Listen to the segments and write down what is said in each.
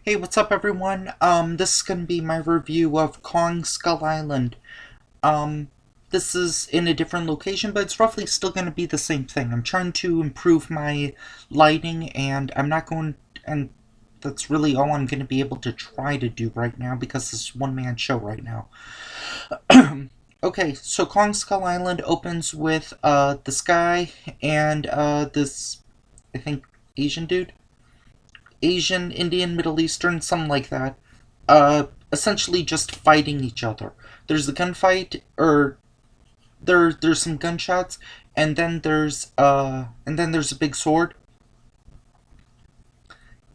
Hey, what's up everyone? This is gonna be my review of Kong Skull Island. Um, this is in a different location, but it's roughly still gonna be the same thing. I'm trying to improve my lighting, and I'm not going, and that's really all I'm gonna be able to try to do right now because this is one-man show right now. Okay, so Kong Skull Island opens with, this guy and, this, I think, Asian dude? Asian, Indian, Middle Eastern, something like that, essentially just fighting each other. There's a gunfight, or there's some gunshots, and then there's a big sword,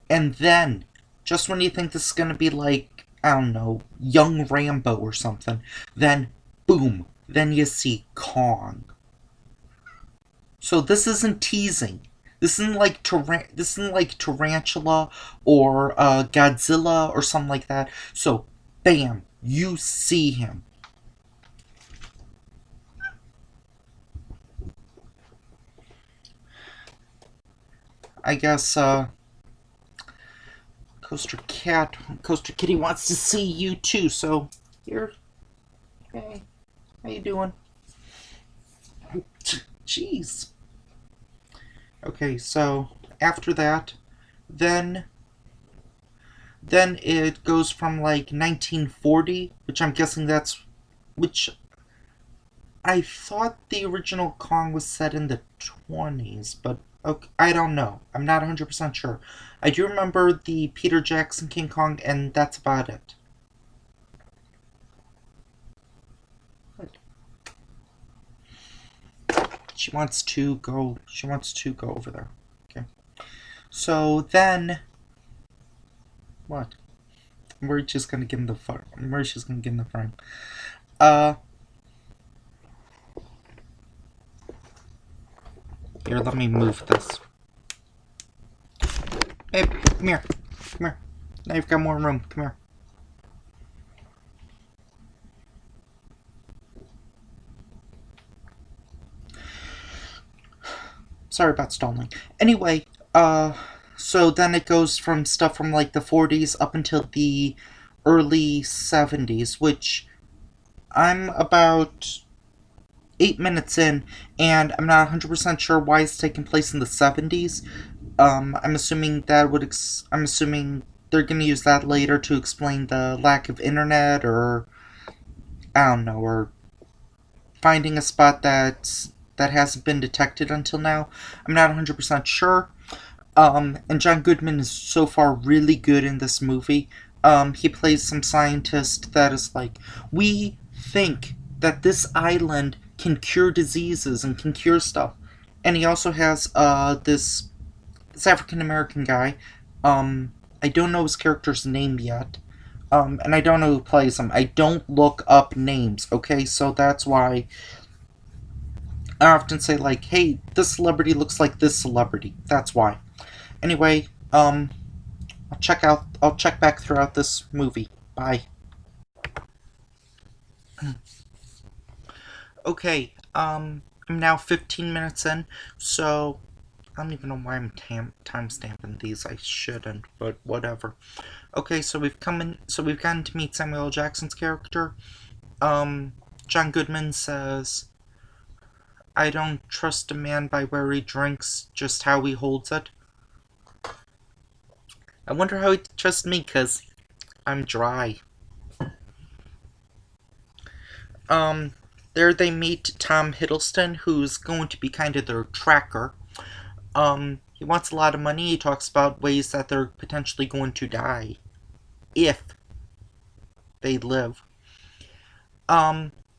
and then just when you think this is gonna be like, I don't know, young Rambo or something, then boom, then you see Kong. So this isn't teasing. This isn't like Tarantula or Godzilla or something like that. So, bam, you see him. I guess Coaster Kitty wants to see you too. So here, hey, how you doing? Jeez. Okay, so after that, then then it goes from like 1940, which I'm guessing which I thought the original Kong was set in the 20s, but okay, I don't know. I'm not 100% sure. I do remember the Peter Jackson King Kong, and that's about it. She wants to go over there. Okay. So then what? We're just gonna get in the frame. We're just gonna get in the frame. Uh Here, let me move this. Hey, come here. Come here. Now you've got more room. Come here. Sorry about stalling. Anyway, so then it goes from stuff from like the 40s up until the early 70s, which I'm about 8 minutes in, and I'm not 100% sure why it's taking place in the 70s. I'm assuming I'm assuming they're gonna use that later to explain the lack of internet, or I don't know, or finding a spot that hasn't been detected until now. I'm not 100% sure. And John Goodman is so far really good in this movie. He plays some scientist that is like, we think that this island can cure diseases and can cure stuff. And he also has this African American guy. I don't know his character's name yet. And I don't know who plays him. I don't look up names, okay? So that's why I often say, like, hey, this celebrity looks like this celebrity. That's why. Anyway, I'll check back throughout this movie. Bye. Okay, I'm now 15 minutes in, so I don't even know why I'm time stamping these. I shouldn't, but whatever. Okay, so we've gotten to meet Samuel L. Jackson's character. John Goodman says, I don't trust a man by where he drinks, just how he holds it. I wonder how he trusts me, cause I'm dry. Um, there they meet Tom Hiddleston, who's going to be kind of their tracker. He wants a lot of money. He talks about ways that they're potentially going to die if they live.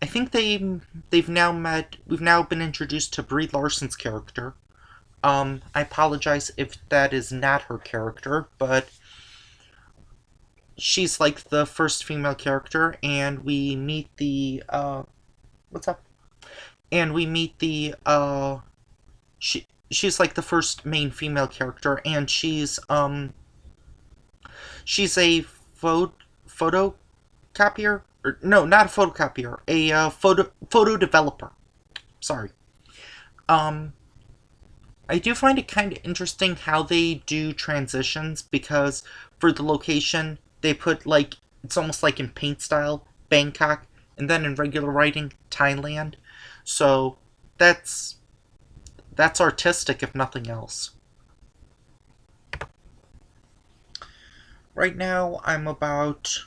I think they've now met. We've now been introduced to Brie Larson's character. I apologize if that is not her character, but she's like the first female character, and we meet the what's up? And we meet the she's like the first main female character, and she's a photocopier, or no, not a photocopier, a photo developer. Sorry. Um, I do find it kind of interesting how they do transitions because for the location, they put like, it's almost like in paint style, Bangkok, and then in regular writing, Thailand. So that's that's artistic if nothing else. Right now I'm about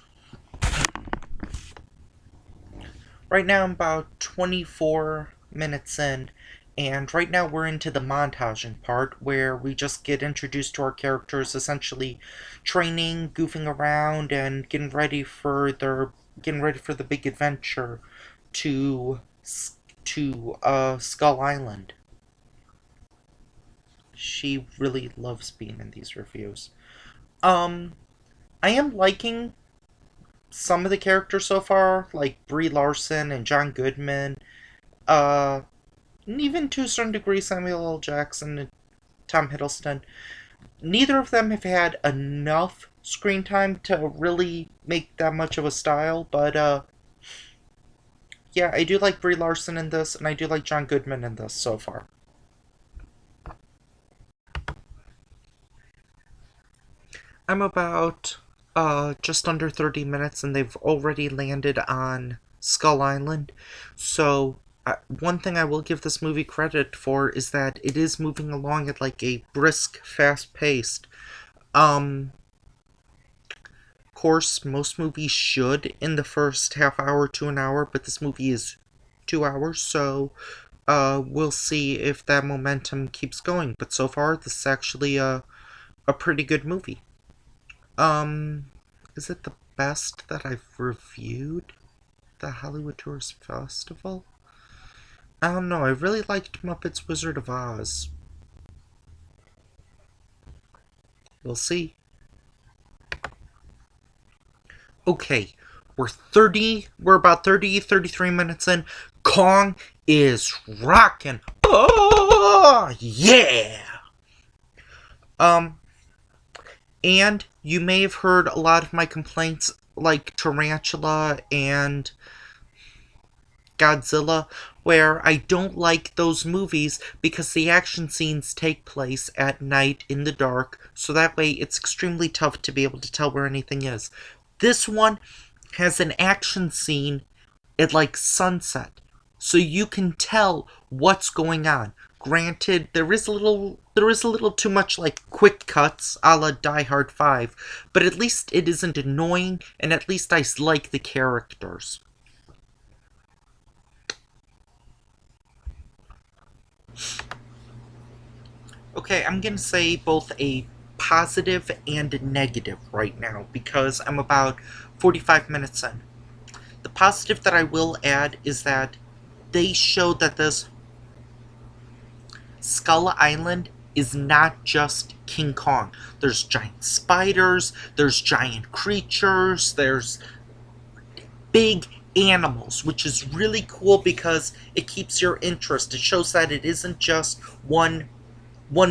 right now I'm about 24 minutes in, and right now we're into the montaging part where we just get introduced to our characters, essentially training, goofing around, and getting ready for the big adventure to Skull Island. She really loves being in these reviews. Um, I am liking some of the characters so far, like Brie Larson and John Goodman. Uh, and even to a certain degree, Samuel L. Jackson and Tom Hiddleston. Neither of them have had enough screen time to really make that much of a style, but yeah, I do like Brie Larson in this, and I do like John Goodman in this so far. I'm about just under 30 minutes, and they've already landed on Skull Island. So one thing I will give this movie credit for is that it is moving along at like a brisk, fast paced. Of course, most movies should in the first half hour to an hour, but this movie is 2 hours, so we'll see if that momentum keeps going. But so far, this is actually a pretty good movie. Um, is it the best that I've reviewed? The Hollywood Tourist Festival? I don't know. I really liked Muppets Wizard of Oz. We'll see. Okay, we're about 33 minutes in. Kong is rocking. Oh, yeah. Um, and you may have heard a lot of my complaints like Tarantula and Godzilla, where I don't like those movies because the action scenes take place at night in the dark, so that way it's extremely tough to be able to tell where anything is. This one has an action scene at like sunset, so you can tell what's going on. Granted, there is a little too much like quick cuts a la Die Hard 5, but at least it isn't annoying, and at least I like the characters. Okay, I'm gonna say both a positive and a negative right now because I'm about 45 minutes in. The positive that I will add is that they showed that this Skull Island is not just King Kong. There's giant spiders, there's giant creatures, there's big animals, which is really cool because it keeps your interest. It shows that it isn't just one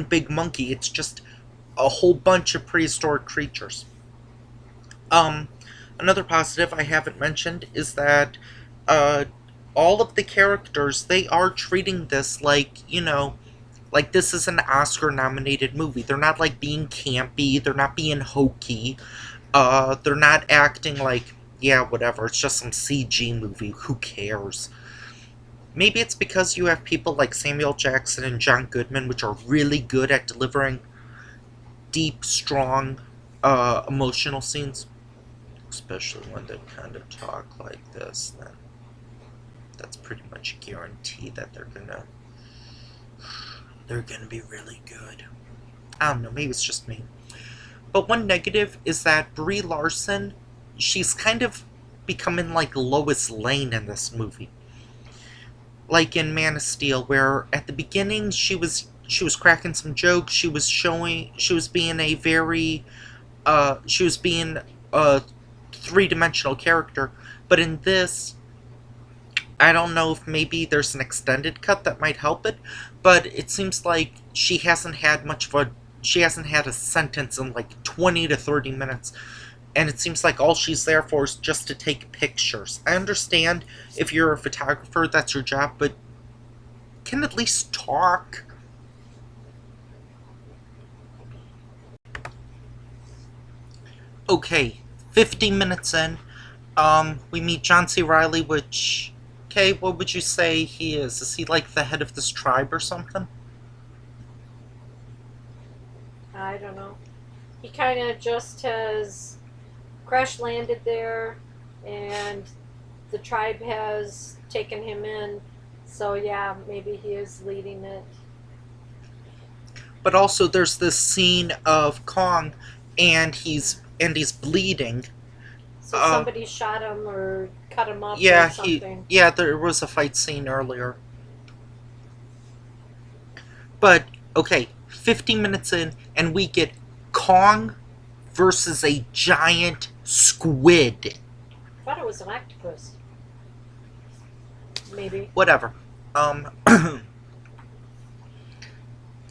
big monkey, it's just a whole bunch of prehistoric creatures. Um, Another positive I haven't mentioned is that uh, all of the characters they are treating this like this is an Oscar nominated movie. They're not like being campy, they're not being hokey, they're not acting like yeah, whatever, it's just some CG movie, who cares? Maybe it's because you have people like Samuel Jackson and John Goodman, which are really good at delivering deep, strong, emotional scenes. Especially when they kind of talk like this, then that's pretty much a guarantee that they're gonna be really good. I don't know, maybe it's just me. But one negative is that Brie Larson, she's kind of becoming like Lois Lane in this movie. Like in Man of Steel, where at the beginning she was cracking some jokes, she was being a very she was being a three-dimensional character, but in this I don't know if maybe there's an extended cut that might help it, but it seems like she hasn't had a sentence in like 20 to 30 minutes, and it seems like all she's there for is just to take pictures. I understand if you're a photographer, that's your job, but can at least talk. Okay, 50 minutes in, we meet John C. Riley, which, okay, what would you say he is? Is he like the head of this tribe or something? I don't know. He kind of just has crash landed there, and the tribe has taken him in. So yeah, maybe he is leading it. But also, there's this scene of Kong, and he's bleeding. So Uh, somebody shot him or cut him up or yeah, something. there was a fight scene earlier. But okay, 15 minutes in, and we get Kong versus a giant squid. I thought it was an octopus. Maybe. Whatever. Um,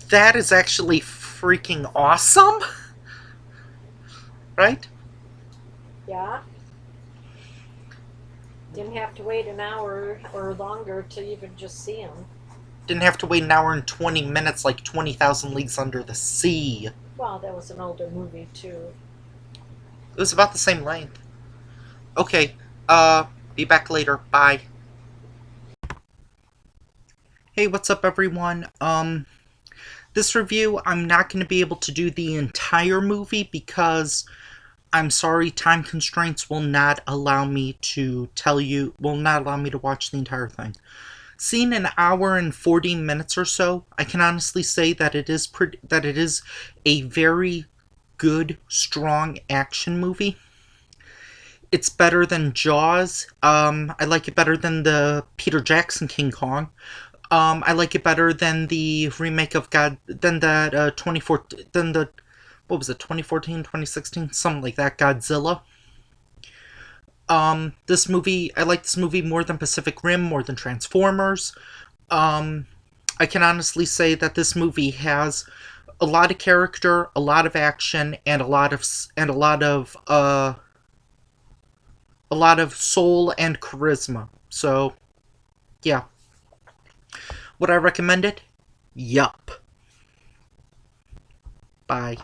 that is actually freaking awesome, right? Yeah. Didn't have to wait an hour or longer to even just see him. Didn't have to wait an hour and 20 minutes like 20,000 Leagues Under the Sea. Well, that was an older movie too. It was about the same length. Okay, be back later. Bye. Hey, what's up, everyone? This review, I'm not going to be able to do the entire movie because I'm sorry, time constraints will not allow me to watch the entire thing. Seeing an hour and 40 minutes or so, I can honestly say that that it is a very good, strong action movie. It's better than Jaws. I like it better than the Peter Jackson King Kong. I like it better than the remake of God than that 2014 than the what was it 2014 2016 something like that Godzilla. This movie I like this movie more than Pacific Rim, more than Transformers. Um, I can honestly say that this movie has a lot of character, a lot of action, and a lot of soul and charisma. So yeah, would I recommend it? Yup. Bye.